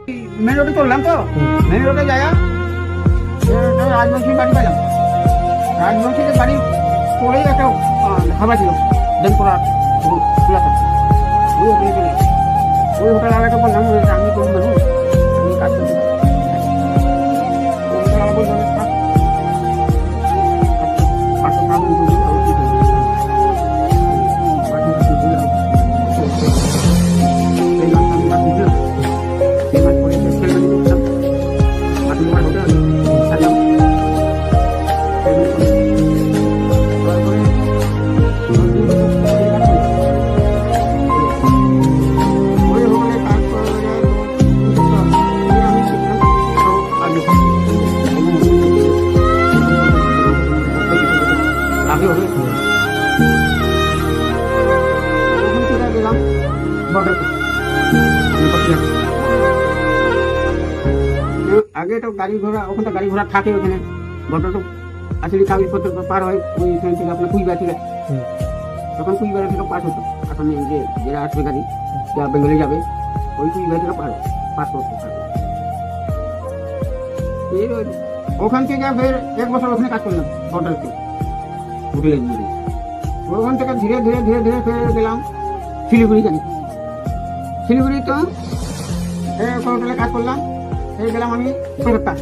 Main রোডে চললাম তো, মেন রোডে যায়া রাজবংশী বাড়ি পেলাম। রাজবংশীদের বাড়ি পড়েই একটা ধাবা ছিল, দেনপুরার খোলাতে। ওই হোটেলে চলে ওই হোটেল আলাকে বললাম আমি কোন মানুষ, আমি কাজ করতে হোটেল আলা বললাম আগে তো গাড়ি ঘোড়া, ওখানে তো গাড়ি ঘোড়া থাকে, ওখানে বর্ডার তো আসলে কাগজপত্র পার হয় ওইখান থেকে আপনার কুইবার থেকে, তখন কুইবার থেকে পাস হতো। এখন যে যারা আসবে গাড়ি যা বেঙ্গলে যাবে ওই কুইবার থেকে পাস করতে পারবে। ওখান থেকে ফের 1 বছর ওখানে কাজ করলাম বর্ডারতে হোটেলে। ওখান থেকে ধীরে ধীরে ধীরে ধীরে ফের গেলাম শিলিগুড়ি। জানি শিলিগুড়ি তো হোটেলে কাজ করলাম। এই গেলাম আমি কলকাতা,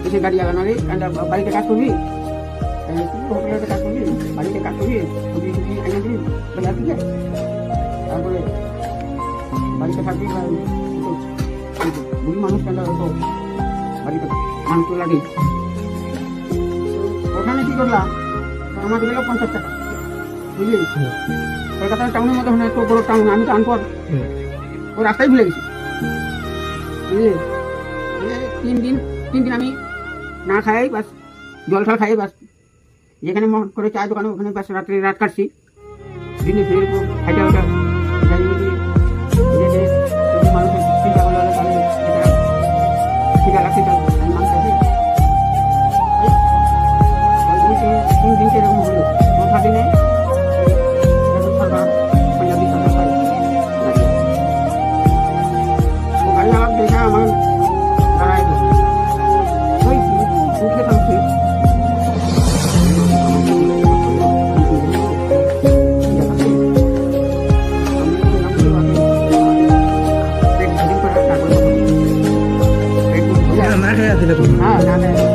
এসে গাড়ি চালানো রে, বাড়িতে কাজ করবি, হোটেলে কাজ করবি, বাড়িতে কাজ করবি, ছবি ছবি আইনা দিবি, ঠিক আছে। তারপরে বাড়িতে থাকবি, বুড়ি মানুষ কেন হতো বাড়িতে মানুষ তো লাগে। ওখানে কি করলাম, আমাকে দিল 50 টাকা, বুঝলি। কলকাতার টাউনের মধ্যে হয়, এত বড় টাউন, আমি তো আনপর, ও রাস্তায় ভুলে গেছি, বুঝলি। 3 দিন আমি না খাই, বাস জল ঠল খাই, বাস যেখানে মন করে চায়ের দোকানে ওখানে বাস রাত্রে রাত কাটছি। দিনে ফের খাইটা ওটা মানুষের চিন্তা করলে তাহলে ঠিক আছে, আমি মান খাইছি। 3 দিন সেরকম হলো। 4 দিনে সরকার পাঞ্জাবি সরকার পাই গাড়ি আলাপ দেখা আমার দাঁড়ায় ওই উঠে থাকছে। না খেয়ে